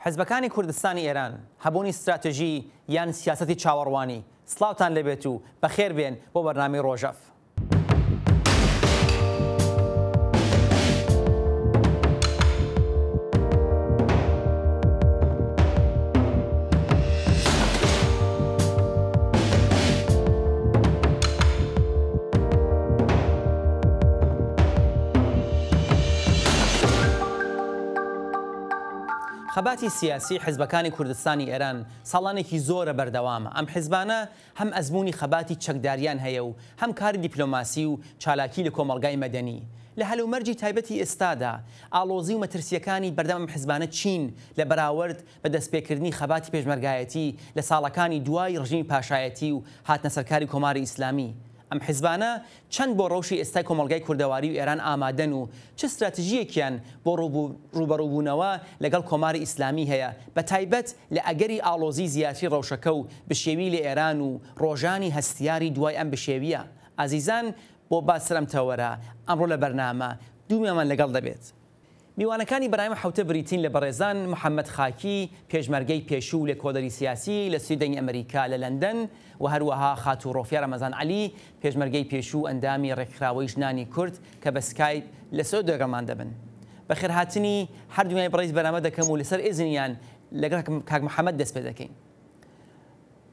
حزبەکانی کوردستانی ئێران هەبوونی استراتژی یان سیاسەتی چاوەڕوانی سڵاوتان لەبێت و بەخێر بێن بۆ بەرنامەی ڕۆژەف. خەباتی سیاسی حزبەکانی کوردستانی ئێران ساڵانێکی زۆرە بەردەوامە. ئەم حیزبانە هەم ئەزمموی خەباتی چەکداریان هەیە و هەم کاری دیپلۆماسی و چالاکی لە کۆمەڵگای مەدەنی. لە هەلومەرجی تایبەتی ئێستادا ئاڵۆزی و مەترسیەکانی بەردەم ئەم حیزبانە چین لە بەراورد بە دەستپێکردنی خەباتی پێشمەرگایەتی لە ساڵەکانی دوای ڕژیمی پاشایەتی و هاتنە سەرکاری کۆماری ئیسلامی. ئەم حیزبانە چەند بۆ ڕەوشی ئێستای کۆمەڵگای کوردەواری و ئێران ئامادەن و چ استراتژیەکیان بۆ ڕوبەڕووبوونەوە لەگەڵ کۆماری ئیسلامی هەیە بە تایبەت لە ئەگەری ئاڵۆزی زیاتری ڕەوشەکە و بشێوی لە ئێران و ڕۆژانی هەستیاری دوای ئەم بشێویە. ئازیزان بۆ باسرم تەوەرە ئەمڕۆ لە بەرنامە دوومیان لەگەڵ دەبێت. میوانەکانی بەرنامە حوتە بریتین لە بەڕێزان محەممەد خاکی پێشمەرگەی پێشوو لە کۆدەری سیاسی لە سویدنی ئەمریکا لە لەندەن و هەروەها خاتو ڕۆفیا ڕەمەزان عەلی پێشمەرگەی پێشوو ئەندامی ڕێکخراوەی ژنانی کورد کە بە سکایپ لە سەودەگەڵمان دەبن. بەخێرهاتنی هەردووای بەڕێز بەرنامە دەکەم و لەسەر ئێزنیان لەگەڵ کاک محەممەد دەست پێ دەکەین.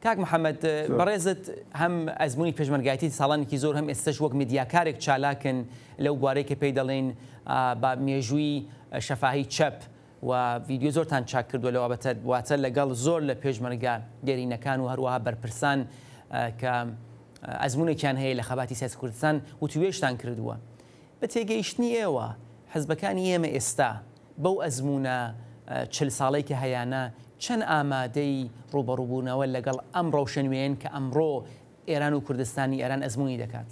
کاک محەممەد بەڕێزت هەم ئەزمموی پێشمەرگایەتی ساڵانێکی زۆر هەم ئێستش وەک میدیاکارێک چالاکن لەو بوارەی کە پێی دەڵێن بە مێژووی شەفاهی چەپ و ڤیدیۆ زۆرتان چاک کردووە لەوە واتە لەگەڵ زۆر لە پێشمەرگە دێرینەکان و هەروەها بەرپرسان کە ئەزممونێکیان هەیە لە خەباتی سیاسی کوردستان و توێشتان کردووە. بە تێگەیشتنی ئێوە حزبەکانی ئێمە ئێستا بەو ئەزممونە 40 ساڵەی کە هەیەە چەند ئامادەی ڕوبەڕووبوونەوە لەگەڵ ئەم ڕەوشەنوێن کە ئەمڕۆ ئێران و کوردستانی ئێران ئەزمموی دەکات؟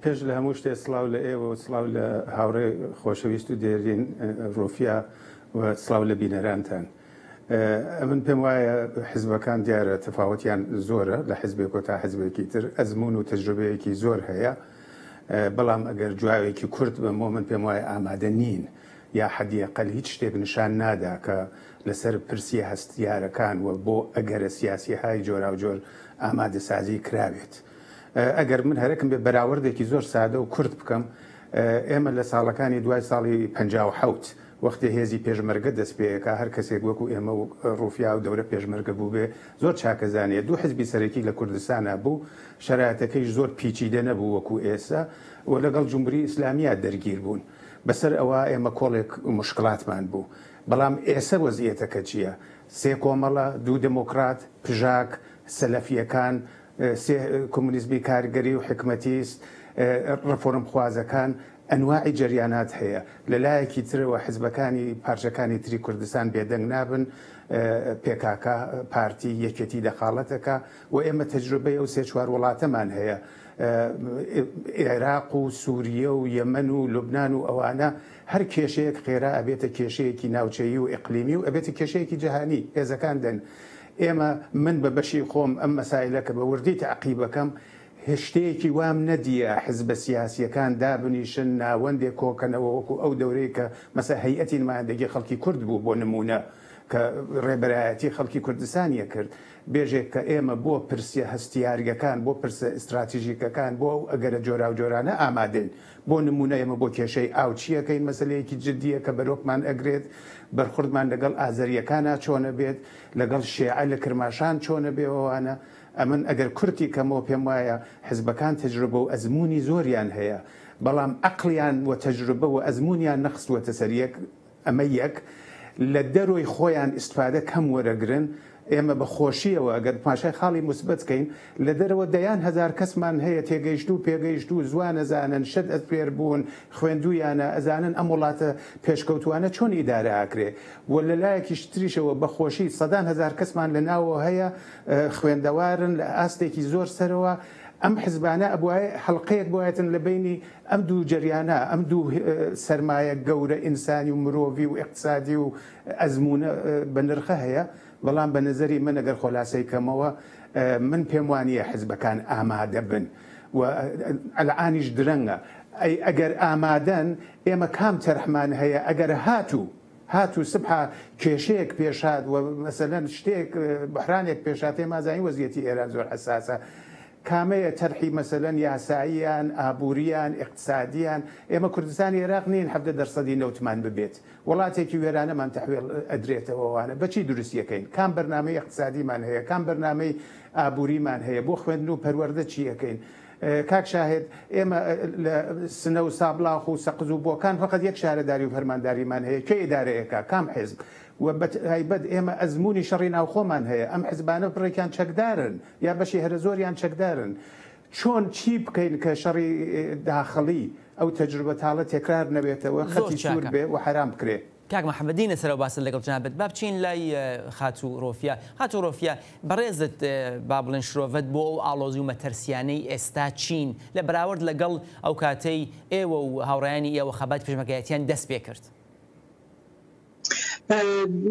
پێش لە هەموو شتێ سڵاو لە ئێوە سڵاو لە هاوڕێ خۆشەویست و دێرین ڕۆفیا و سڵاو لە بینەرانتان. من پێم وایە حزبەکان دیارە تەفاوەتیان زۆرە لە حزبێک و تا حزبێکی تر ئەزممون و تەجروبەیەکی زۆر هەیە، بەڵام ئەگەر جواوێکی کورت بە من پێم وایە ئامادە نین یا حەدیەقەل هیچ شتێک نیشان نادا کە لەسەر پرسی هەستیارەکان و بۆ ئەگەرە سیاسیهای جۆرا و جۆر ئامادە سازی کراوێت. ئەگەر من هەرەکەم بێ بەراوردێکی زۆر سادە و کورت بکەم، ئێمە لە ساڵەکانی دوای ساڵی 57 وەختی هێزی پێشمەرگە دەست پێەکە هەر کەسێک وەکو ئێمە و ڕوفیا و دەورە پێشمەرگە بوو بێ زۆر چاکەزانێت. دوو حزبی سەرەکی لە کوردستانە بوو، شەرایەتەکەیش زۆر پیچیدە نەبوو وەکو ئێستا و لەگەڵ جومهوری ئیسلامیە دەرگیر بوون. بەسەر ئەوە ئێمە کۆڵێک مشکلاتمان بوو. بەڵام ئێستا وەزیەتەکە چییە؟ سێ کۆمەڵە، دوو دموکرات، پژاک، سەلەفیەکان، کۆمونیزمی کارگەری و حکومەتیست، ڕفۆرم خوازەکان، ئەنواعی جریانات هەیە. لەلایەکی ترەوە حزبەکانی پارچەکانی تری کوردستان بێدەنگ نابن، پێکاک پارتی یەکێتی دەخاڵەتەکە و ئێمە تەجروبەی ئەو سێ چوار وڵاتەمان هەیە، عێراق و سووریە و یەمەن و لوبنان و ئەوانە هەر کێشەیەک خێرا ئەبێتە کێشەیەکی ناوچەیی و ئیقلیمی و ئەبێتە کێشەیەکی جەهانی هێزەکان دەن. ئێمە من بە بەشی خۆم ئەم مەسایلەکە بە وردی تەعقیبەکەم هێشتەیەکی وام نەدیە حزبە سیاسیەکان دابنیشن ناوەندێک کۆکەنەوە وەکو ئەو دەورەی کە مەسە هەیئەتی نمایندەگی خەڵکی کورد بوو بۆ نمونە کە ڕێبەرایەتی خەڵکی کوردستانیە کرد. بێژێک کە ئێمە بۆ پرسیە هەستیاریەکان بۆ پرسە ئستراتیژیکەکان بۆ ئەو ئەگەرە جۆرا و جۆرانە ئامادەین. بۆ نمونە ئێمە بۆ کێشەی ئاو چیەکەین مەسلەیەکی جددیە کە بەرۆکمان ئەگرێت، بەرخوردمان لەگەڵ ئازەریەکانە چۆنە بێت، لەگەڵ شێعە لە کرماشان چۆنە بێەوەوانە. ئەمن ئەگەر کورتی کەمەوە پێم وایە حزبەکان تەجروبە و ئەزمموی زۆریان هەیە، بەڵام عەقلیان و تەجروبە و ئەزممونیان نەخستووەتە سەریەک. ئەمە یەک لە دەرۆی خۆیان ئیسفادە کەم وەرەگرن. ئێمە بە خۆشیەوە ئەگەر پاشای خاڵی موسبەت بکەین لە دەرەوە دەیان هەزار کەسمان هەیە تێگەیشت و پێگەیشت و زوان ئەزانن شت ئەسپێر بوون خوێندویانە ئەزانن ئەم وڵاتە پێشکەوتوانە چۆن ئیدارە ئاکرێ و لەلایەکیش تریشەوە بە خۆشی سەدان هەزار کەسمان لە ناوەوە هەیە خوێندەوارن لە ئاستێکی زۆر سەرەوە. ئەم حزبانە ئەبووایە حەڵقەیەک بۆایەتن لە بینی ئەم دوو جریانە، ئەم دوو سەرمایە گەورە ئینسانی و مرۆڤی و اقتصادی و ئەزمونە بە نرخە هەیە. بەڵام بە نظری من ئەگەر خۆلاسەی کەمەوە من پێم وانییە حزبەکان ئامادە بن و ئەلعانیش درەنگە ئەگەر ئامادەن ئێمە کام تەرحمان هەیە ئەگەر هاتوو سبحە کێشەیەک پێشات و مەسەلەن شتێک بەحرانێک پێشات ئێمازانی وەزیەتی ئێران زۆر حساسە کامەیە تەرحی مەسەلەن یاساییان ئابوووریان اقتصادیان ئێمە کوردستانی عێراق نین 70% نەوتمان ببێت وڵاتێکی وێرانەمان تەحویل ئەدرێتەوەوانە بەچی دروستیەکەین کام بەرنامەی اقتصادیمان هەیە کام بەرنامەی ئابووریمان هەیە بۆ خوێندن و پەروەردە چیەکەین کاک شاهد ئێمە لە سنە و سابلاخ و سەقز و بۆکان فقط یەک شارەداری و فەرمانداریمان هەیە کێ ئیدارەیەکە کام حیزب و بەتایبەت ئێمە ئەزمموی شەڕی ناوخۆمان هەیە ئەم حزبانە بڕێکیان چەکدارن یا بەشی هەرە زۆریان چەکدارن چۆن چی بکەین کە شەڕی داخڵی ئەو تەجروبە تاڵە تێکرار نەبێتەوە خەتی سوور بێ و حرام بکرێ کاک محەممەدی نەسەر و باسە لەگەڵ جنابەت با بچین لای خاتوو ڕۆفیا بەڕێزت با بڵێن شرۆڤەت بۆ ئەو ئاڵۆزی و مەتەرسیانەی ئێستا چین لە بەراورد لەگەڵ ئەو کاتەی ئێوە و هاوڕایانی ئێوە خەبات پێشمەرگایەتیان دەست پێ کرد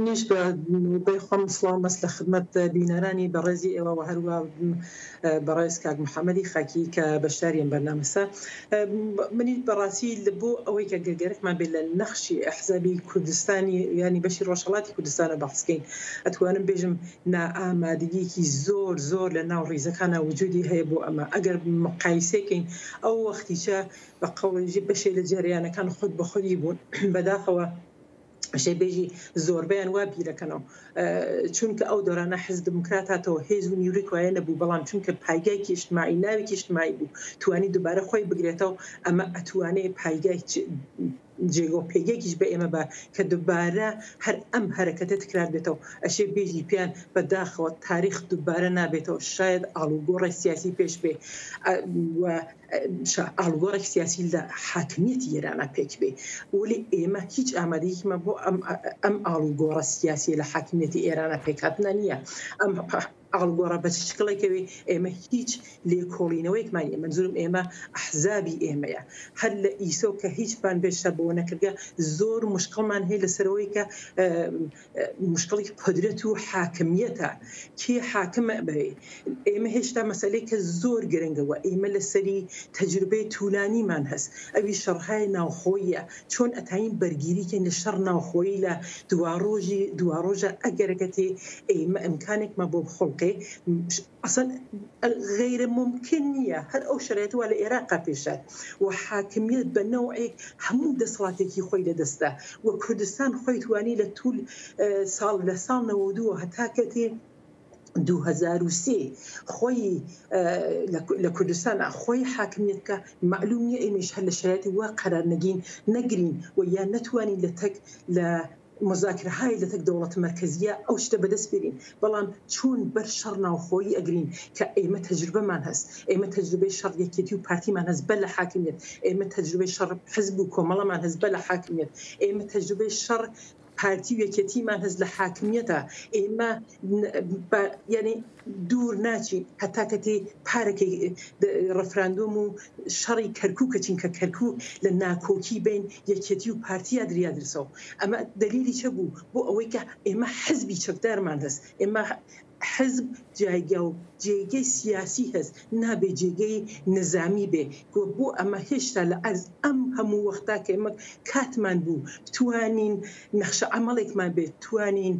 نیش بە خۆم سڵاو مەست لە خدمەت بینەرانی بەڕێزی ئێوە و هەروە بەڕێز کاک محەممەدی خاکی کە بەشداریان بەرنامەسە منیت بەڕاستی بۆ ئەوەی کە گەرگەرەکمان بێت لە نەخشی ئەحزابی کوردستانی ینی بەشی ڕۆژهەڵاتی کوردستانە بەحسکەین ئەتوانم بێژم نائامادگیەکی زۆر لە ناو ڕیزەکانە وجودی هەیە بۆ ئەمە ئەگەر مقایسەکەین ئەو وەختیچە بە قەوڵی بەشێ لە جریانەکان خود بە خودی بوون بەداخەوە بێژی زۆربیان وا بیرەکەنەوە چونکە ئەو دۆرانە حزب دموکرات هاتەوە هێز و نیوری کوایە نەبوو بەڵام چونکە پایگایکی اجتماعی ناوێکی اجتماعی بوو توانی دووبارە خۆی بگرێتەوە ئەمە ئەتوانێت پایگای جێگۆ پێگەیەکیش بە ئێمە بە کە دووبارە هەر ئەم هەرەکەتە تکرار بێتەوە ئەشێ بێژی پیان بەداخەوە تاریخ دووبارە نابێتەوە شاید ئاڵوگۆڕی سیاسی پێش بێ ئاڵوگۆڕێک سیاسی لە حاکمیەتی ئێرانە پێک بێ ولی ئێمە هیچ ئامادەیەکمە بۆ ئەم ئاڵوگۆڕە سیاسی لە حاکمیەتی ئێرانە پێکهاتنە نییە ئەم ئاڵگۆڕە بە شکڵێکەوەی ئێمە هیچ لێکۆڵینەوەیەکمان منزورم ئێمە ئەحزابی ئێمەیە هەر لە ئیسۆ کە هیچمان بێشە بۆ نەکردگە زۆر مشکڵمان هەیە لەسەرەوەی کە مشکڵی قدرەت و حاکمیەتە کێ حاکمە بێ ئێمە هێشتا مەسەلەی کە زۆر گرنگەوە ئێمە لەسەری تەجروبەی توولانیمان هەست ئەوی شەڕهای ناوخۆیە چۆن ئەتاین بەرگیریکەین لە شەڕ ناوخۆیی لە دواڕۆژە ئەگەرەکەتێ ئێمە ئەمکانێکمە بۆ بخۆڵکەی ئەسەن غیرە ممکن نییە هەر ئەو شرایطوە لە عێراقا پێشات و حاکمیت بە نەوعێک هەموو دەسەڵاتێکی خۆی لەدەستا و کوردستان خۆی توانی لە توول لە ساڵ 92 هەتا کەتێ 2003 خۆی لە کوردستان خۆی حاکمیتکە معلوم نییە ئێمەش هەر لە شرایطی وا قەرار نەگرین و یان نەتوانین لە تەک لە مذاکرەهای لە تەک دەوڵەت مەرکەزیە ئەو شتە بەدەست بێنین بەڵام چۆن بەر شەڕ ناوخۆیی ئەگرین کە ئێمە تەجروبەمان هەست ئێمە تەجروبەی شەڕ یەکێتی و پارتیمان هەست بە لە حاکمیت ئێمە تەجروبەی شەڕ حزب و کۆمەڵەمان هەست بە لە حاکمیت ئێمە تەجروبەی شەڕ پارتی و یەکێتیمان هەست لە حاکمیەتە ئێمە یعنی دوور ناچین هەتا کەتێ پارێکی ڕەفراندۆم و شەڕی کەرکووکە چین کە کەرکوو لە ناکۆکی بین یەکێتی و پارتیا دریادرسەوە ئەمە دلیلی چە بوو بۆ ئەوەی کە ئێمە حزبی چەکدارمان هەست ئێمە حزب جایگە و جێگەی سیاسی هەست نابێ جێگەی نظامی بێ بۆ ئەمە هێشتا لە ئەرز ئەم هەموو وەختا کە ئێمە کاتمان بوو توانین نەخشە عەمەڵێکمان بێت توانین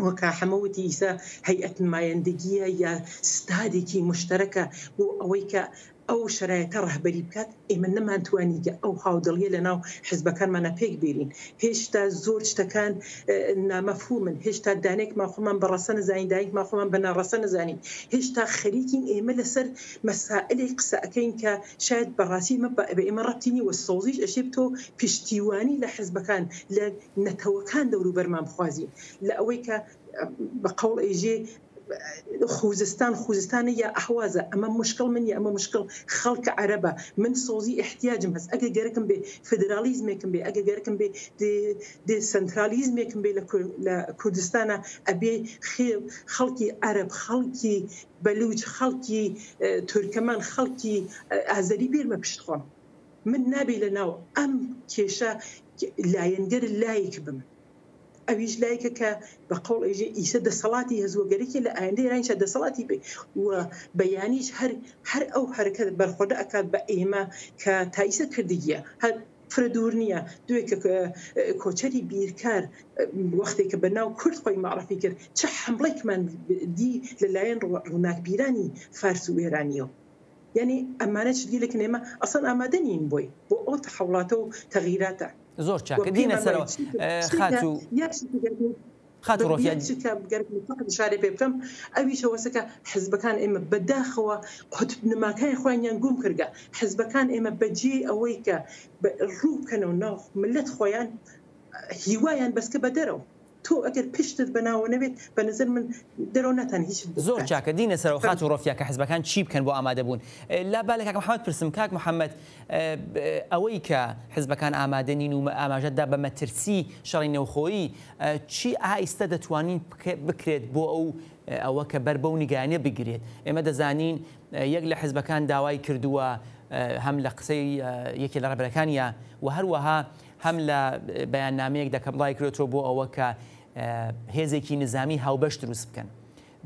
وەکا هەمەوتی ئیسا هەیئەت نمایەندەگیە یا ستادێکی مشتەرەکە بۆ ئەوەی کە ئەو شرایطە ڕەهبەری بکات ئێمە نەمانتوانیگە ئەو هاودڵیە لە ناو حزبەکانمانە پێک بێرین هێشتا زۆر شتەکان نامەفهومن هێشتا دانێک ماخۆمان بە ڕەسە نەزانین دایک ماخۆمان بە ناڕەسە نەزانین هێشتا خەریکین ئێمە لەسەر مەسائلەی قسە ئەەکەین کە شاید بەڕاستی بە ئێمە ڕەبتی نیوە سۆزیش ئەشێ تۆ پشتیوانی لە حزبەکان لە نەتەوەکان دەوروبەرمان بخوازین لە ئەوەی کە بە قەوڵ ئێژێ خوزستان یا ئەحوازە ئەمە مشکل منی ئەمە مشکل خەڵکە عەرەبە من سۆزی احتیاجم هەست ئەگە گەرەکم بێ فدرالیزمێکم بێ ئەگە گەرەکم بێ سنترالیزمێکم بێ لە کوردستانە ئەبێ خەڵکی عەرەب خەڵکی بەلوچ خەڵکی تورکەمان خەڵکی ئازەری بێرمە پشتخۆم من نابێ لە ناو ئەم کێشە لایەنگەر لایەک بم ئەویش لایەکە کە بە قەوڵ ئێژێ ئیسە دەسەڵاتی هەزوەگەرێکی لە ئایندەی رانیشە دەسەڵاتی بێ و بەیانیش هەر ئەو حرەکەت بەرخۆدە ئەکات بە ئێمە کە تایسە کردیە هەر فرە دوور نییە دوێکە کۆچەری بیرکار وەختێکە بە ناو کورد خۆی معرفی کرد چه حمڵێکمان دی لەلایەن ڕووناکبیرانی فارس و ئێرانیەوە یعنی ئەمانە چگیلێکن ئێمە ئەسڵ ئامادە نین بۆی بۆ ئەو تەحوڵاتە و تەغیراتە زۆر چاکە دینە سەرەوە شارێ پێ بکەم ئەویشەوەسەکە حزبەکان ئێمە بەداخەوە قوتب نماکانی خۆیان گوم کردگە حزبەکان ئێمە بەجێ ئەوەی کە ڕوو بکەنەوە ناو ملت خۆیان هیوایان بەسکە بە دەرەوە تۆ ئەگەر پشتت بەناوە نەبێت بە نظر من دەرەوە ناتان هیچ زۆر چاکە دینە سەرەوە خات و ڕۆفیا کە حزبەکان چی بکەن بۆ ئامادە بوون لا بالە کاک محەممەد پرسم کاک محەممەد ئەوەی کە حزبەکان ئامادە نین و ئاماژەتدا بە مەترسی شەڕی نەوخۆیی چی ئایستە دەتوانین بکرێت بۆ ئەوە کە بەر بەو نیگانە بگرێت ئێمە دەزانین یەک لە حزبەکان داوای کردووە هەم لە قسەی یەکی لە ڕێبەرەکانیە و هەروەها هەم لە بەیاننامەیەکدا کە بڵای کرێتەوە بۆ ئەوە کە هێزێکی نظامی هاوبەش دروست بکەن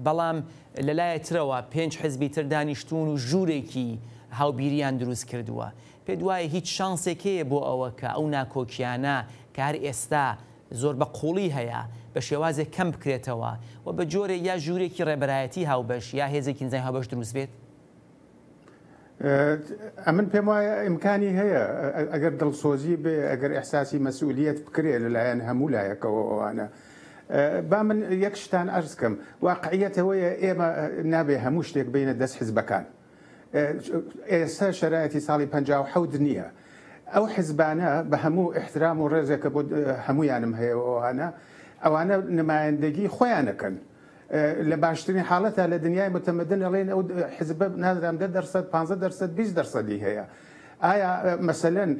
بەڵام لەلایەترەوە 5 حزبی تر دانیشتون و ژوورێکی هاوبیریان دروست کردووە پێ دوایە هیچ شانسێکەیە بۆ ئەوە کە ئەو ناکۆکیانە کە هەر ئێستا زۆر بە قوڵی هەیە بە شێوازێک کەم بکرێتەوە و بە جۆرە یا ژوورێکی ڕێبەرایەتی هاوبەش یا هێزێکی نزای هاوبەش دروست بێت ئەمن پێم وایە ئیمکانی هەیە ئەگەر دڵسۆزی بێ ئەگەر ئەحساسی مەسئولیت بکرێت لەلایەن هەموو لایەکەوە ئەوانە با من یەک شتان ئەرز بکەم واقعیەتەوەیە ئێمە نابێ هەموو شتێک بینە دەست حزبەکان ئێستا شەرایەتی ساڵی 57 نییە ئەو حزبانە بە هەموو احترام و ڕێزێکە بۆ هەمویانم هەیە ئەوانە نمایندگی خۆیانەکەن لە باشترین حاڵەتە لە دنیای متمدن ئەڵێن ئەو حزب نازانم 10% 15% هەیە ئایا مەسەلەن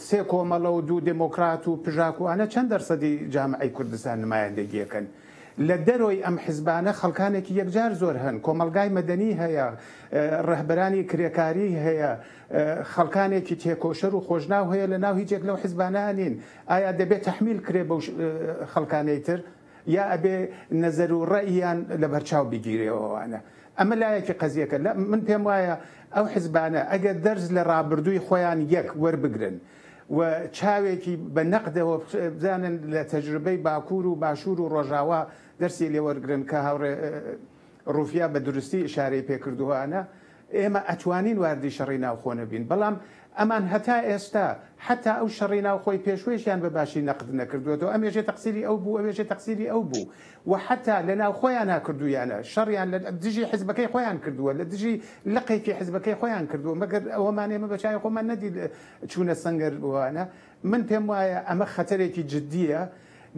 سێ کۆمەڵە و دوو دموکرات و پژاکوانە چەند دەرسەدی جامعەی کوردستان نمایندگیەکەن لە دەرۆی ئەم حزبانە خەڵکانێکی یەکجار زۆر هەن کۆمەلگای مەدەنی هەیە ڕەهبەرانی کرێکاری هەیە خەڵکانێکی تێکۆشەر و خۆشناو هەیە لە ناو هیچێک لەو حزبانە نین ئایا دەبێت تەحمیل کرێ بەو خەڵکانەی تر یا ئەبێ نەزەر و ڕەئیان لە بەرچاو بگیرێەوەوانە ئەمە لایەکی قەزیەکە من پێم وایە ئەو حزبانە ئەگەر دەرز لە ڕابردووی خۆیان یەک وەربگرن و چاوێکی بە نەقدەوە بزانن لە تەجربەی باکوور و باشوور و ڕۆژاوا دەرسی لێوەرگرن کە هاوڕێ ڕوفیا بە دروستی ئشارەی پێکردووانە ئێمە ئەتوانین واردی شەڕی ناوخۆ نەبین بەڵام ئەمان هەتا ئێستا حتا ئەو شەڕی ناوخۆی پێشوێشیان بە باشی نەقد نەکردوێتەوە ئەم ێژێ تەقسیری ئەو بوو ئەوێژێ تەقسیری ئەو بوو و حتا لە ناو خۆیان ناکردویانە شەڕیان لە دژی حزبەکەی خۆیان کردووە لە دژی لقێکی حزبەکەی خۆیان کردووە مەگەر ئەوەمان ئێمە بەچای خۆمان نەدی چوونە سەنگەر بووانە من پێم وایە ئەمە خەتەرێکی جددیە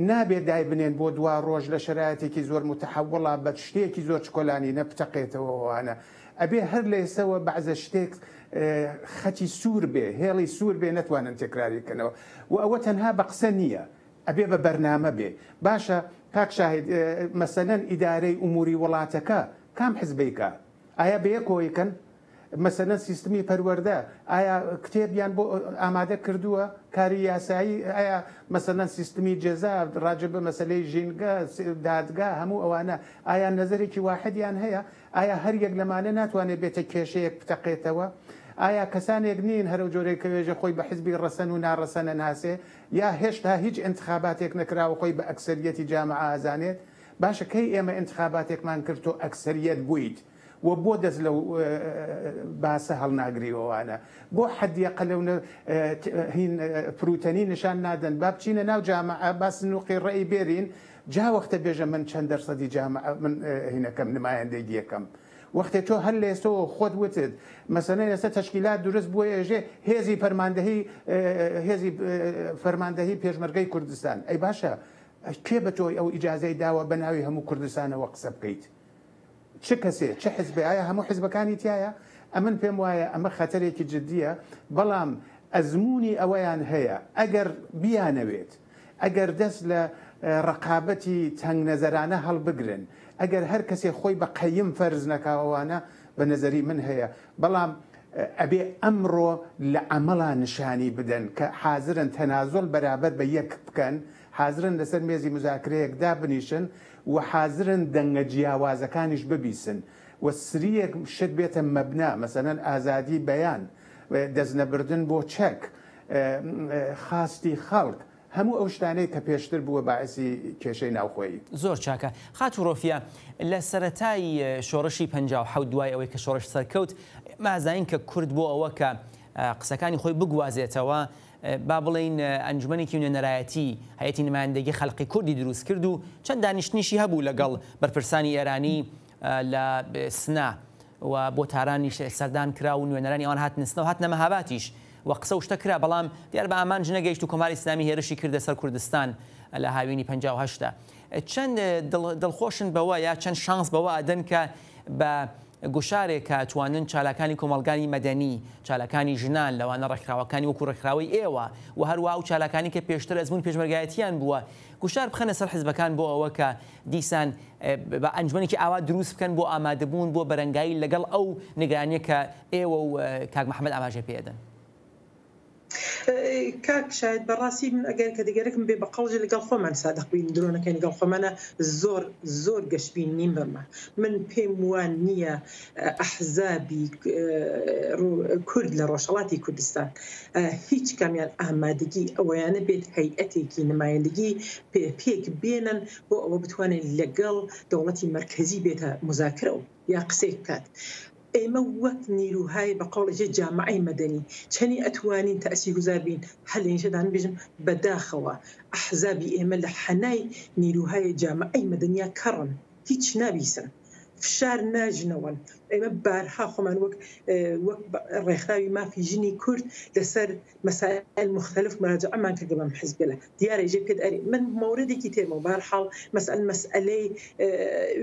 نابێت دای بنێن بۆ دوا ڕۆژ لە شرایەتێکی زۆر متحوڵە بە شتێکی زۆر چکۆلانی نەپتەقێتەوەوانە ئەبێ هەر لە ئێسەوە بەعزە شتێک خەتی سوور بێ هێڵی سوور بێ نەتوانن تێکراریکەنەوە و ئەوە تەنها بە قسە نییە ئەبێ بە بەرنامە بێ باشە کاک شاهید مەسەلەن ئیدارەی ئوموری وڵاتەکە کام حزبیکە ئایا بەیەکۆیکەن مەسەلەن سیستمی پەروەردە ئایا کتێبیان بۆ ئامادە کردووە کاری یاسایی ئایا مەسەلەن سیستمی جێزا ڕاجە بە مەسلەی ژینگە دادگا هەموو ئەوانە ئایا نەزەرێکی واحدیان هەیە ئایا هەر یەک لەمانە ناتوانێت بێتە کێشەیەک بتەقێتەوە ئایا کەسانێک نین هەرو جۆرەی کەوێژە خۆی بە حزبی ڕەسەن و ناڕەسەنە ناسێ یا هێشتا هیچ انتخاباتێک نەکراوە خۆی بە ئەکسەریەتی جامعە ئازانێت باشە کەی ئێمە انتخاباتێکمان کرد تۆ ئەکسەریەت بوویت و بۆ دەست لەو باسە هەڵناگریەوەوانە بۆ حەدیەقە لەو هین پروتەنی نیشان نادەن با بچینە ناو جامعە با سنووقی ڕێی بێرین جا وەختە بێژە من چەند دەرسەدی جامعە من هینەکەم نمایەندەیەکەم وەختێ تۆ هەر لێستەوە خۆت وتت مەسەلەن ئێستا تەشکیلات دروست بووە ێژێ هێزی فەرماندەهی پێشمەرگەی کوردستان ئەی باشە کێ بە تۆی ئەو ئیجازەی داوە بە ناوی هەموو کوردستانەوە قسە بکەیت چه کەسێ چه حزبێ ئایا هەموو حزبەکانی تایە ئەمن پێم وایە ئەمە خەتەرێکی جددیە بەڵام ئەزمموی ئەوەیان هەیە ئەگەر بیانەوێت ئەگەر دەست لە ڕقابەتی تەنگ نەزەرانە هەڵبگرن ئەگەر هەر کەسێ خۆی بە قەیم فەرز نەکاوانە بە نەزەری من هەیە بەڵام ئەبێ ئەمڕۆ لە عەمەڵا نیشانی بدەن کە حازرن تەنازۆڵ بەرابەر بە یەک بکەن، حازرن لەسەر مێزی مزاکرەیەکدا بنیشن و حازرن دەنگە جیاوازەکانیش ببیسن و سریەک شت بێتە مەبنا، مەسەلەن ئازادی بەیان، دەستنەبردن بۆ چەک، خاستی خەڵک، هەموو ئەو شتانەی کە پێشتر بووە باعسی کێشەی ناوخۆیی. زۆر چاکە. خات و ڕۆفیا، لە سەرەتای شۆڕشی 57 دوای ئەوەی کە شۆڕش سەرکەوت مازین کە کورد بۆ ئەوە کە قسەکانی خۆی بگوازێتەوە، با بڵین ئەنجومەنێکی نوێنەرایەتی هەیەتی نمایندەگی خەڵقی کوردی دروست کرد و چەند دانیشتنیشی هەبوو لەگەڵ بەرپرسانی ئێرانی لە سنا و بۆ تارانی سەردان کرا و نوێنەرانی ئەوان هاتنستنەوە هاتنە مەهاباتیش و قسە و شتە کرا، بەڵام دیار بە ئامانج نەگەیشت و کۆماری ئیسلامی هێرشی کردە سەر کوردستان لە هاوینی 58. چەند دڵخۆشن بەوە یا چەند شانس بەوە ئەدەن کە بە گوشارێک کە توانن چالاکانی کۆمەڵگانی مەدەنی، چالاکانی ژنان لەوانە ڕێکخراوەکانی وەکو ڕێکخراوەی ئێوە و هەروە و چالاکانی کە پێشتر ئەزمون پێشمەرگایەتیان بووە، گوشار بخەنە سەر حیزبەکان بۆ ئەوە کە دیسان بە ئەنجومەنێکی ئاوا دروست بکەن بۆ ئامادەبوون بۆ بەرەنگایی لەگەڵ ئەو نیگرانیە کە ئێوە و کاک محەممەد ئاماژە پێدەن. کاک شاید بەڕاستی من ئەگەر کە دەگەرەکم بێ بە قەڵژی لەگەڵ خۆمان سادەق بین، درۆنەکەی لەگەڵ خۆمانە زۆر گەشتبین نیم بەمە. من پێم وان نییە ئەحزابی کورد لە ڕۆژهەڵاتی کوردستان هیچ کامیان ئامادەگی ئەوەیانە بێت هەیئەتێکی نمایندگی پێک بێنن بۆ ئەوە بتوانێت لەگەڵ دەوڵەتی مرکزی بێتە مزاکرە و یا قسەی بکات. ئێمە وەک نیروهای بە قەڵێژە جامعەی مەدەنی چەنی ئەتوانین تەسی گوزار بین هەر لە نیشەدان بێژم بەداخەوە ئەحزابی ئێمە لە حەنای نیروهای جامعەی مەدەنیا کەڕن، هیچ نابیسن، فشار ناژنەوەن. ئێمە بارها خۆمان وەک ڕێکخراوی مافی ژنی کورد لەسەر مەسائل مختلف مراجعەمان کردە بەم حیزبە دیارە ژێ پێت ئەری من مەوردێکی تێمەوە بارحاڵ مەسئلەی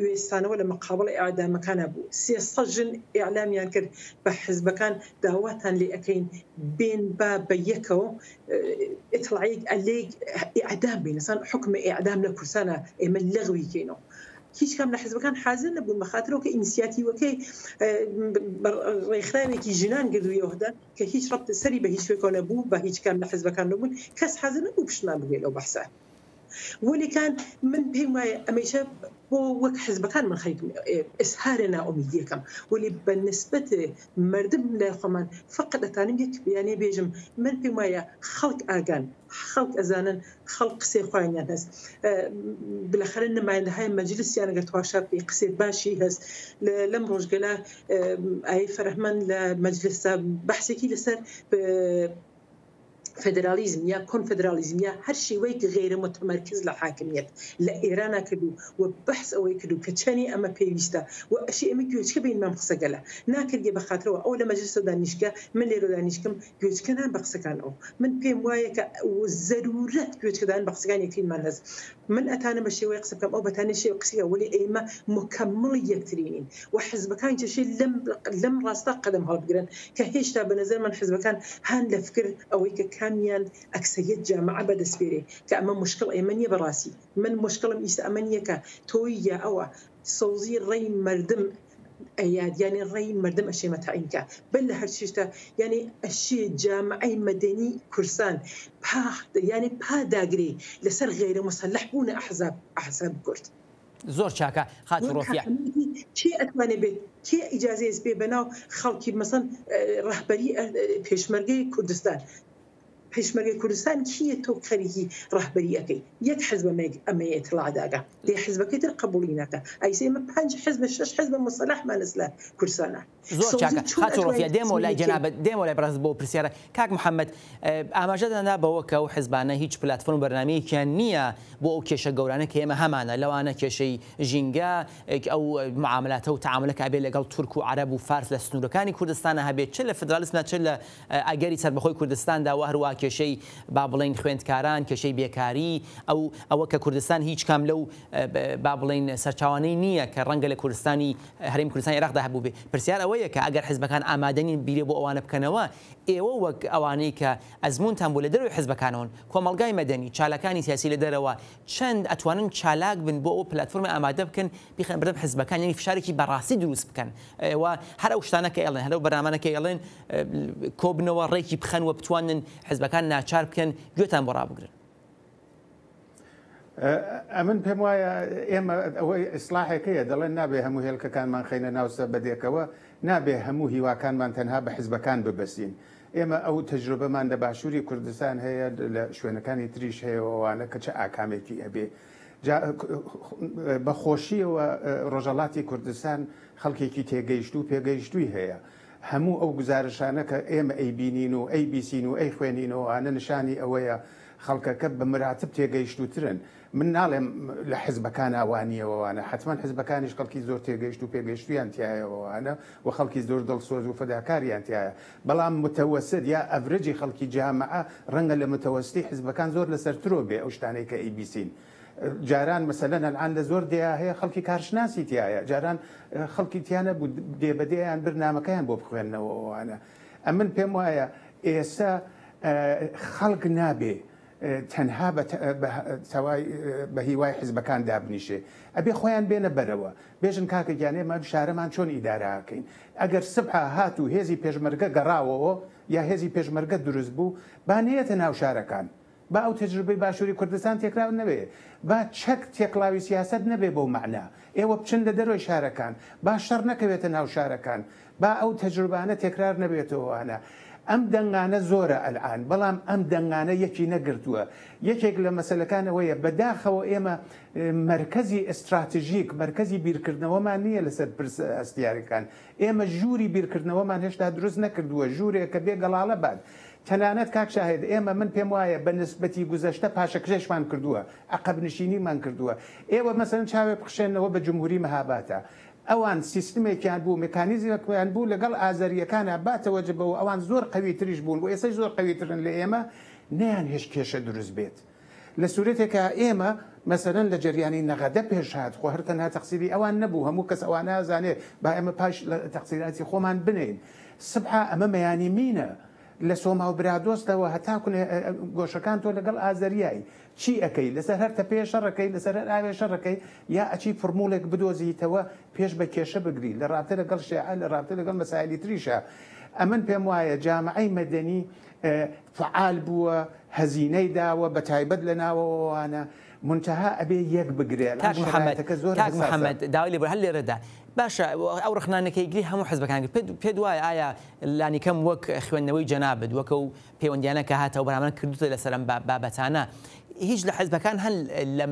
وێستانەوە لە مقابڵ ئیعدامەکانە بوو 300 ژن ئیعلامیان کرد بە حیزبەکان داواتان لێ ئەەکەین بێن با بە یەکەوە ئیطلاعیەک ئەلێک ئیعدام بین، لەسان حکمە ئیعدام لە کورسانە ئێمە لەغوی کەینەوە. هیچ کام لە حیزبەکان حاضر نەبوون بەخاطرەوە کە ئینیسیاتیڤەکەی ڕێکخراوێکی ژنان گردوویەوەدا کە هیچ ڕەبت سەری بە هیچ شوێکەوە نەبوو، بە هیچ کام لە حیزبەکان نەبوون، کەس حاضر نەبوو پشتمان بگوێت لەو بەحسە. وەلیکان من پێم وایە ئەمەیشە بۆ وەک حیزبەکان من خەریکم ئسهارە نائومیدیەکەم، وەلی بە نسبەت مردم لای خۆمان فقط ئەتانم یەک بیانێ بێژم من پێم وایە خەڵک ئاگان، خەڵک ئەزانن، خەڵک قسەی خۆیان هەست، بلەخەرە نمایندەهای مەجلیسیان ئەگەر تواشا پێی قسێت باشی هەست. لەم ڕۆژگەلا ئای فەرەحمەند لە مەجلیسا بەحسێکی لەسەر فدرالیزم یا کۆنفدرالیزم یا هەر شێوەیەک غێرە متمەرکز لە حاکمیت لە ئێرانە کردو و بەحس ئەوەی کردو کە چەنی ئەمە پێویستە و ئەشی ئەمە گوێچکە بین مام قسەگەلە ناکردێ بەخاترەوە ئەو لە مەجلیسە دانیشکە من لێرە دانیشکم گوێچکەنان بە قسەکان ئەو من پێم وایە کە زەرورەت گوێچکەدان بە قسەکان یەکترینمان هەست. من ئەتانە بە شێوەیە قسە بکەم ئەو بەتانە شێوە قسەیە وەلی ئێمە مکەمڵ یەکترینین و حیزبەکان چێشێ لەم ڕاستە قەدەم هەڵبگرن کە هێشتا بە نەزەر من حیزبەکان هەن لە فکر ئەوەی کە کامیان ئەکسەریەت جامعە بەدەستپێرێ کە ئەمە مشکل ئێمە نییە بەڕاستی. من مشکلم ئیستا ئەمە نییە کە تۆی یا ئەوە سەوزی ڕێی مردم یعنی ڕێی مردم ئەشێمە تاینکە بل لە هەر شتە یعنی ئەشێ جامعەی مەدەنی کورسان یعنی پاداگرێ لەسەر غێرە مەسەلح بوونە ئەحزاب کورد. زۆر چاکە خات و ڕۆفیا چی ئەتوانێت بێت کێ ئیجازەیەز بێ بەناو خەڵکی مەسەن ڕەهبەری پێشمەرگەی کوردستان پێشمەرگەی کوردستان کیە تۆ خەریکی ڕەهبەریەکەی یەک حیزب ئەمە ئێتڵاعداگە لێ حیزبەکەی تر قبوڵی ناکە ئەیسە ئێمە 5 حیزب 6 حیزب مصلحمان لە کوردستانە. زۆر چاکە خات و ڕۆفیا دێمەوە لای جەنابەت دێمەوە لای بەڕێز بۆ پرسیارە کاک محەممەد ئاماژەدانا بەوە کە ئەو حیزبانە هیچ پلاتفۆرم بەرنامەیەکیان نییە بۆ ئەو کێشە گەورانە کە ئێمە هەمانە لەوانە کێشەی ژینگە ئەو معاملاتە و تعاملەکە ئەبێ لەگەڵ تورک و عەرەب و فارس لە سنوورەکانی کوردستانە هەبێت چ لە فدرالیسمە چ لە ئەگەری سەربەخۆی کوردستاندا و هەروە کێشەی با بڵین خوێندکاران کێشەی بێکاری ئەوە کە کوردستان هیچ کام لەو با بڵین سەرچاوانەی نییە کە ڕەنگە لە کوردستانی هەرێمی کوردستانی عێراقدا هەبوو بێ پرسیار ئەوەیە کە ئەگەر حیزبەکان ئامادەنین بیرێ بۆ ئەوانە بکەنەوە ئێوە وەک ئەوانەی کە ئەزمونتان بۆ لە دەروی حیزبەکانەوەن کۆمەڵگای مەدەنی چالەکانی سیاسی لە دەرەوە چەند ئەتوانن چالاک بن بۆ ئەو پلتفۆرمی ئامادە بکەن بیخەن بەردەم حیزبەکان یعنی فشارێکی بەڕاستی دروست بکەن ئێوە هەر ئەو شتانە کە ئێڵێن هەرەو بەرنامانەکە ئێڵێن کۆبنەوە ڕێکی بخەن و بتوانن حیزبەکان ناچار بکەن گوێتان بۆ ڕابگرن. ئەمن پێم وایە ئێمە ئەوەی ئیسلاحێکەیە دەڵێن نابێ هەموو هێلکەکانمان خەینە ناوسە بەدێکەوە نابێ هەموو هیواکانمان تەنها بە حیزبەکان ببەسین. ئێمە ئەو تەجروبەمان لە باشووری کوردستان هەیە لە شوێنەکانی تریش هەیەوانە کە چه ئاکامێکی ئەبێ بەخۆشیەوە ڕۆژەڵاتی کوردستان خەڵکێکی تێگەیشت و پێگەیشتووی هەیە. هەموو ئەو گزارشانە کە ئێمە ئەیبینین و ئەیبیسین و ئەی خوێنینەوە ئانە نیشانی ئەوەیە خەڵکەکە بە مراتب تێگەیشتوترن. من ناڵێم لە حیزبەکان ئاوانیەوەوانە حتمما حیزبەکانیش خەڵکی زۆر تێگەیشت و پێگەیشتویان تایەوەوانە و خەڵکی زۆر دڵسۆز و فەداکاریان تایە بەڵام متەوەسد یا ئەڤرەجی خەڵکی جامعە ڕەنگە لە متەوەستی حیزبەکان زۆر لەسەرترۆ بێ ئەو شتانەی کە ئەیبیسین. جاران مەسەلەن ئەلعان لە زۆر دیا هەیە خەڵکی کارشناسی تایە جاران خەڵکی تیانە بوو دێبەدەیان برنامەکەیان بۆ بخوێنەوەوانە. ئەمن پێم وایە ئێستا خەڵک نابێ تەنها بە هیوای حیزبەکان دابنیشێ ئەبێ خۆیان بێنە بەرەوە بێژن کاکەگیانێ مە شارەمان چۆن ئیداراکەین ئەگەر سبحە هات و هێزی پێشمەرگە گەڕاوەوە یا هێزی پێشمەرگە دروست بوو بانەیەتە ناو شارەکان با ئەو تەجروبەی باشووری کوردستان تێکراو نەبێ با چەک تێکڵاوی سیاست نەبێ بەو معنا ئێوە بچن لە دەروی شارەکان با شەڕ نەکەوێتە ناو شارەکان با ئەو تەجروبانە تێکرار نەبێتەوەوانە. ئەم دەنگانە زۆرە ئەلعان بەڵام ئەم دەنگانە یەکی نەگرتووە. یەکێک لە مەسەلەکانەوەیە بەداخەوە ئێمە مرکزی ئستراتژیک مرکزی بیرکردنەوەمان نییە لەسەر پرس ئەستیاریەکان ئێمە ژووری بیرکردنەوەمان هێشتا دروست نەکردووە ژوورێک کە بێ گەڵاڵە باد. تەنانەت کاک شاهێد ئێمە من پێم وایە بە نسبەتی گوزەشتە پاشەکشێشمان کردووە عقب نشینیمان کردووە. ئێوە مەسەرەن چاوێ بخشێنەوە بە جمهوری مەهاباتە ئەوان سیستمێکیان بوو مکانیزمێکیان بوو لەگەڵ ئازاریەکانە باتەوە جبەوە ئەوان زۆر قەویتریش بوون و ئێستا زۆر قەویترن لە ئێمە نیان هێش کێشە دروست بێت لە سوورەتێکە ئێمە مەسەرەن لە جریانی نەغەدە پێش هات خۆ هەر تەنها تەقسیری ئەوان نەبوو هەموو کەس ئەوان نازانێ با ئێمە پاش تەقسیراتی خۆمان بنین سبحە ئەمە مەیانی مینە لە سۆما و برادۆستەوە هەتاکوێ گۆشەکان تۆ لەگەڵ ئازەریایی چی ئەەکەی لەسەر هەر تەپێ شەڕەکەی لەسەر هەر ئاوێ شەڕەکەی یا ئەچی فرموولێک بدۆزیتەوە پێش بە کێشە بگری لە ڕابطە لەگەڵ شیعە لە ڕابطە لەگەڵ مەسایلی تریشە. ئەمن پێم وایە جامعەی مەدەنی فعال بووە هەزینەی داوە بە تایبەت لە ناوەوانە منتەها ئەبێ یەک بگرێت. کاک محەممەد داوای لێ بە هەر لێرەدا باشە ئەو ڕخنانەکەی گری هەموو حزبەکان پێ دوایە ئایا لانیکەم وەک خوێندنەوەی جەنابەت وەکە و پەیوەندیانە کە هاتەوە بەرامان کردوتە لەسەرم بابەتانە هیچ لە حزبەکان هەل لەم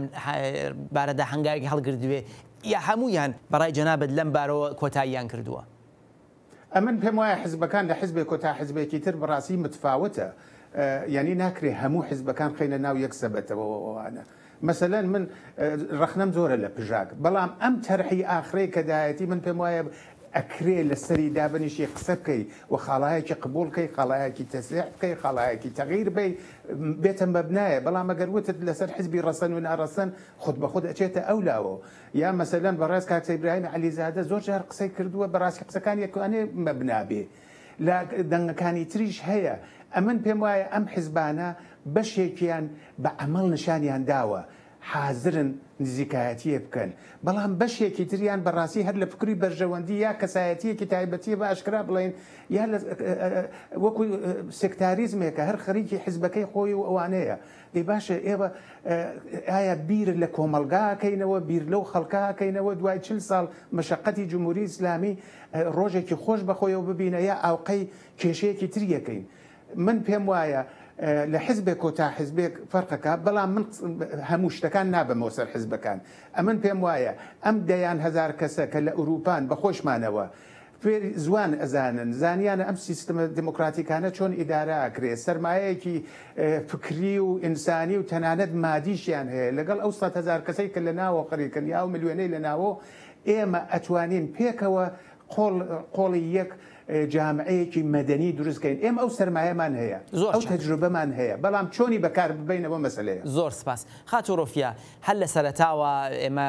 بارەدا هەنگاوێکی هەڵگردوێ یا هەموویان بەڕای جەنابەت لەم بارەوە کۆتاییان کردووە. ئەمن پێم وایە حزبەکان لە حزبێک کۆتا حزبێکی تر بەڕاستی متفاوتە یعنی ناکرێ هەموو حزبەکان خینە ناو یەک سەبەتەوەوانە. مثلا من ڕخنەم زۆرە لە پژاک بەڵام ئەم تەرحی ئاخرەی کەدایەتی من پێم وایە ئەکرێ لە سەری دابنیشی قسە بکەی و خاڵایەکی قبولکەی خاڵایەکی تەسیح بکەی خاڵایەکی تەغیر بی بێتە مەبنایە بەڵام ئەگەر وتت لەسەر حزبی ڕەسەن و ناڕەسەن خود بە خود ئەچێتە ئەولاوە یا مەسەلەن بەڕاست کاک ئیبراهیم عەلیزادە زۆر جار قسەی کردووە بەڕاستی قسەکان یەکوانێ مەبنابێ لە دەنگەکانی تریش هەیە. ئەمن پێم وایە ئەم حیزبانە بەشێکیان بە عەمەڵ نیشانیان داوە حازرن نزیکایەتیە بکەن بەڵام بەشێکی تریان بەڕاستی هەر لە فکری بەرژەوەندی یا کەسایەتیەکی تایبەتیە بە ئاشکرا بڵێن یا وەکو سێکتاریزمێکە هەر خەریکی حیزبەکەی خۆی و ئەوانەیە دەی باشە ئێوە ئایا بیر لە کۆمەلگاکەینەوە بیر لەو خەڵکاکەینەوە دوای 40 ساڵ مەشەقەتی جمهوری ئیسلامی ڕۆژێکی خۆش بەخۆیەوە ببینە یا ئاوقەی کێشەیەکی تریەکەین. من پێم وایە لە حزبێک کۆتا حزبێک فەرقەکە بەڵام من هەموو شتەکان نابەمەوە سەر حزبەکان. ئەمن پێم وایە ئەم دەیان هزار کەسە کە لە ئوروپان بەخۆشمانەوە زوان ئەزانن زانیانە ئەم سیستەمە دموکراتیکانە چۆن ئیدارە ئەکرێت سەرمایەیەکی فکری و ئینسانی و تەنانەت مادیشیان هەیە لەگەڵ ئەو 100,000 کەسەی کە لە ناوە قەریکن یا و ملیۆنەی لە ناوە ئێمە ئەتوانین پێکەوە قۆڵی یەک جامعەیەکی مەدەنی دروستکەین ئێمە ئەو سەرمایەمان هەیە ئەو تەجروبەمان هەیە بەڵام چۆنی بەکار ببینەوە مەسەلەیە. زۆر سپاس. خاتۆڕۆفیا هەر لە سەرەتاوە ئێمە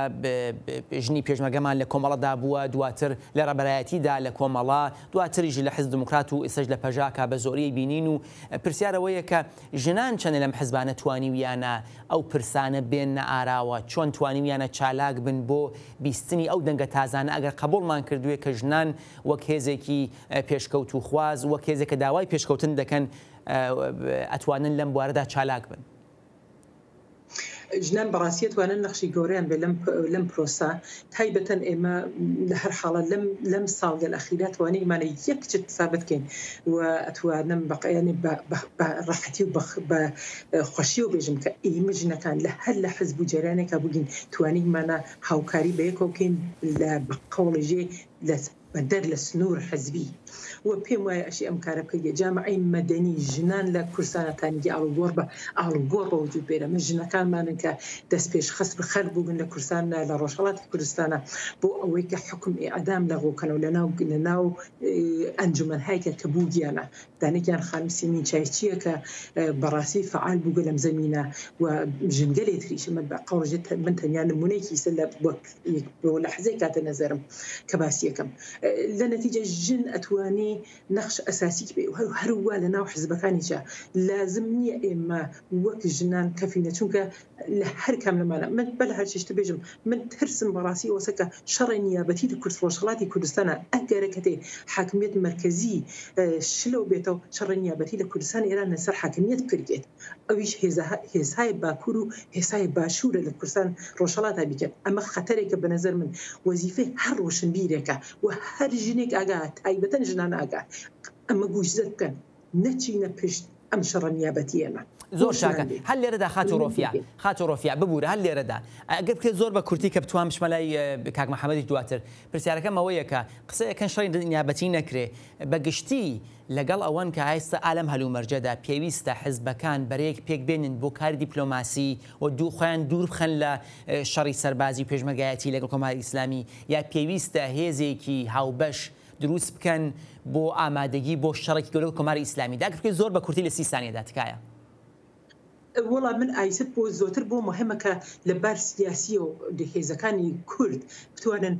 ژنی پێشمەرگەمان لە کۆمەڵەدا بووە، دواتر لە ڕێبەرایەتیدا لە کۆمەڵا، دواتریژ لە حیزب دموکرات و ئێستاش لە پەژاکە بە زۆریی بینین و پرسیارەوەیە کە ژنان چەندە لەم حیزبانە توانیویانە ئەو پرسانە بێنە ئاراوە، چۆن توانیویانە چالاک بن بۆ بیستنی ئەو دەنگە تازانە ئەگەر قبوڵمان کردووە کە ژنان وەک هێزێکی پێشکەوت و خواز وەک هێزێکە داوای پێشکەوتن دەکەن ئەتوانن لەم بوارەدا چالاک بن. ژنان بەڕاستی توانن نەخشی گەوریان بێ لەم پرۆسا تایبەتەن ئێمە لە هەر حاڵە لەم ساڵ لە ئەخیرا توانیمانە یەک چت ثابت بکەین و ئەتوانم بەقیانی بە ڕاحەتی و بە خۆشی و بێژم کە ئێمە ژنەکان لە هەر لە حزب و جەرانێکا بووین توانیمانە هاوکاری بە یەکەوە بکەین لە بەقەوڵژێ بەدەر لە سنوور حزبی و پێم وایە ئەشی ئەم کارە بکەیە جامعەی مەدەنی ژنان لە کورسانەتانگی ئاڵوگۆڕ بە ئاڵوگۆڕ بە وجود بێرە من ژنەکانمانن کە دەست پێش خست بخەر بوون لە کورسان لە ڕۆژهەڵاتی کوردستانە بۆ ئەوەی کە حکم ئیعدام لەغۆکەنەوە لە ناو ئەنجومەنهایکە کە بووگیانە دانێکیان خانم سیمین چایچیە کە بەڕاستی فعال بووگە لەم زەمینە و ژنگەلێ تریش من بە قەوژێت من تەنیا نمونەیەکی سە بۆ لەحزەی کاتە نەزەرم کە باسی یەکەم لە نەتیجە ژن ئەتوانی نەخش ئەساسی بێ و هەروە لە ناو حزبەکانیجا لازم نییە ئێمە وەک ژنان کەفینە چونکە لە هەر کام لەمانە من بە لە هەرچشتە بێژم من ترسم بەڕاستی ئەوسەکە شەڕی نیابەتی لە ڕۆژهەڵاتی کوردستانە ئەگەرە کەتێ حاکمیت مرکزی شلو بێتەوە شەڕی نیابەتی لە کوردستان ئێران لەسەر حاکمیت بکرێت ئەویش هێزهای باکوور و هێزهای باشوورە لە کوردستان ڕۆژهەڵاتە بیکەن ئەمە خەتەرێکە بە نەزەر من وەزیفەی هەر ڕۆشنبیرێکە و هەر ژنێک ئاگا تایبەتەن ژنان ئاگا ئەمە گوشزت بکەن نەچینە پشت ئەم شەڕە نیابەتی ئێمە. زۆر شاکە هەر لێرەدا خاتۆڕۆفیا ببوورە هەر لێرەدا ئەگەر بکرێت زۆر بە کورتی کە بتوان بشمەلای کاک محەممەدی دواتر پرسیارەکەم ئەوەیە کە قسەیەکەن شەڕی نیابەتی نەکرێ بەگشتی لەگەڵ ئەوەن کە ئایستا ئالەم هەلومەرجەدا پێویستە حزبەکان بەرەیەک پێک بێنن بۆ کاری دیپلۆماسی و خۆیان دوور بخەن لە شەڕی سەربازی و پێشمەرگایەتی لەگەڵ کۆماری ئیسلامی یا پێویستە هێزێکی هاوبەش دروست بکەن بۆ ئامادەگی بۆ شەڕێکی گەورە کۆماری ئیسلامی داگرکە زۆر بە کورتی لە 30 سانیەدا تکایە. وەڵام من ئایست بۆ زۆتر بۆ مهمەکە لە بەر سیاسی و هێزەکانی کورد بتوانن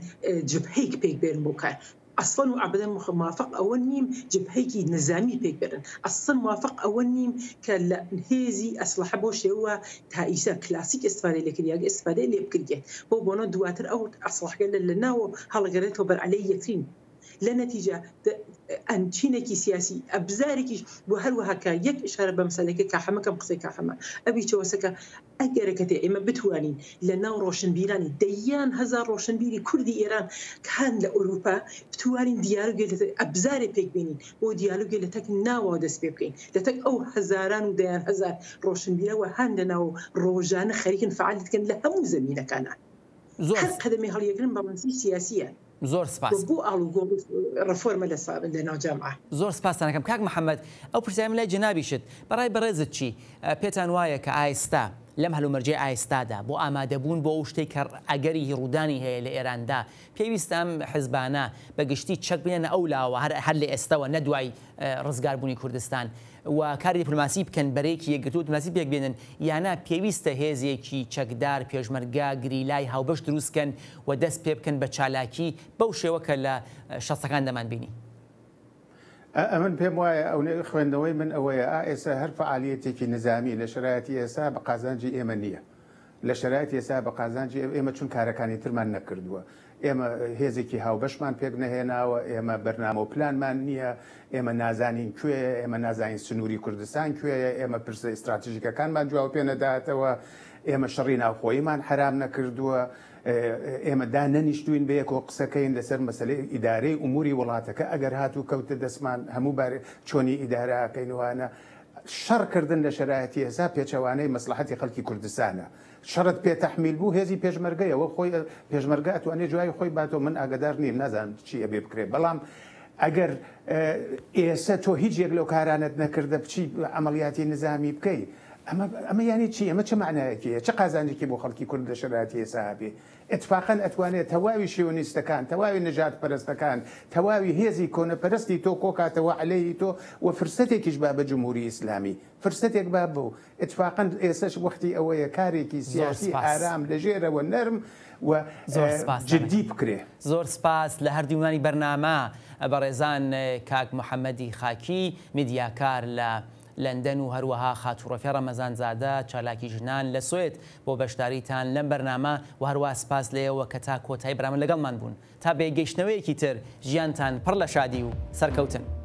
جبهەیەک پێک بێن بۆ کار. ئەسڵەن و ئابدەن موافق ئەوە نیم جبهەیەکی نظامی پێک بێنن ئەسڵەن موافق ئەوە نیم کە لە هێزی ئەسلحە بۆ شێوە تائیسە کلاسیک ئستفادە لێکردیاگە ئستفادەی لێ بکرێت بۆ بۆنە دواتر ئەو ئەسلحەکە لە ناوە هەڵەگەرێتەوە بەر عەلەی یەکترین لە نەتیجە ئەنچینێکی سیاسی ئەبزارێکیش بۆ هەروەهاکە یەک ئشارە بە مەسەلەکە کاحەمەکەم قسەی کاحەمە ئەبی چەوەسەکە ئەگەرەکەتێ ئێمە بتوانین لە ناو ڕۆشنبیرانی دەیان هەزار ڕۆشنبیری کوردی ئێران کان لە ئەوروپا بتوانین دیالۆگێ ئەبزارێ پێکبینین بۆ دیالۆگێ لە تەک ناوە دەست پێ بکەین لە تەک ئەو هەزاران و دەیان هەزار ڕۆشنبیرەوە هەن لە ناو ڕۆژانە خەریکن فعالیتکەن لە هەموو زەمینەکانە هەر قەدەمی هەڵیەگرن بەڵەنسی سیاسیە. زۆر سپاس بۆ ئاڵوگۆڕ ڕفۆرمە لە ناو جامعە. زۆر سپاسانەکەم کاک محەممەد ئەو پرسیارم لای جەنابیشت بەڕای بەڕێزت چی پێتان وایە کە ئایستا لەم هەلومەرجەی ئایستادا بۆ ئامادەبوون بۆ ئەو شتێک کە ئەگەری ڕوودانی هەیە لە ئێراندا پێویستە ئەم حزبانە بەگشتی چەک بێنە ئەو لاوە هەر لە ئێستەوە نەدوای ڕزگاربوونی کوردستان و کاری دیپلۆماسی بکەن بەرەیەکی یەکگرتووە دیپلۆماسی پێک بێنن یانە پێویستە هێزێکی چەکدار پێشمەرگا گریلای هاوبەش دروستکەن و دەست پێ بکەن بە چالاکی بەو شێوەکە لە شەستەکان دەمان بینی. ئەمن پێم وایە ئەو خوێندنەوەی من ئەوەیە ئێستا هەر فعالیەتێکی نظامی لە شرایەتی ئێستا بە قازانجی ئێمە نییە لە شرایەتی ئێستا بە قازانجی ئێمە چون کارەکانی ترمان نەکردووە ئێمە هێزێکی هاوبەشمان پێک نەهێناوە ئێمە بەرنامە و پلانمان نییە ئێمە نازانین کوێ ئێمە نازانین سنووری کوردستان کوێیە ئێمە پرسە ئستراتیژیکەکانمان جواب پێ نەداتەوە ئێمە شەڕی ناوخۆییمان حرام نەکردووە ئێمە دا نەنیشتوین بە یەکۆ قسەکەین لەسەر مەسەلەی ئیدارەی ئوموری وڵاتەکە ئەگەر هاتوو کەوتە دەستمان هەموو بارێ چۆنی ئیدارەکەینوانە شەڕکردن لە شرایەتی ئێستا پێچەوانەی مەسلحەتی خەڵکی کوردستانە شەڕت پێ تەحمیل بوو هێزی پێشمەرگەیەوە خۆی پێشمەرگە ئەتوانێت جوای خۆی باتەوە من ئاگدار نیم نازانم چی ئەبێ بکرێت بەڵام ئەگەر ئێستا تۆ هیچ یەک لەو کارانت نەکردە بچی ئەمەلیاتی نظامی بکەی ئەمە یانی چی ئەمە چه معنایەکیە چه قازانجێکی بۆ خەڵکی کورد لە شرایەتی ئێستا هەبێ اتفاقا ئەتوانێت تەواوی شیۆنیستەکان تەواوی نەجات پەرستەکان تەواوی هێزی کۆنەپەرستی تۆ کۆکاتەوە عەلەیهی تۆ و فرسەتێکیش با بە جمهوری ئیسلامی فرسەتێک با بوو اتفاقا ئێسش وەختی ئەوەیە کارێکی سیاسی ئارام لەژێرەوە نەرم و جدی بکرێ. زۆر سپاس لە هەردوومانی بەرنامە بەڕێزان کاک محەممەدی خاکی میدیاکار لە لەندەن و هەروەها خاتوڕۆفی ڕەمەزان زادە چالاکی ژنان لە سوێت بۆ بەشداریتان لەم بەرنامە و هەروە سپاس لێەوە کە تا کۆتایی بەرنامە لەگەڵمان بوون تا بێگەیشتنەوەیەکی تر ژیانتان پڕ لە شادی و سەرکەوتن.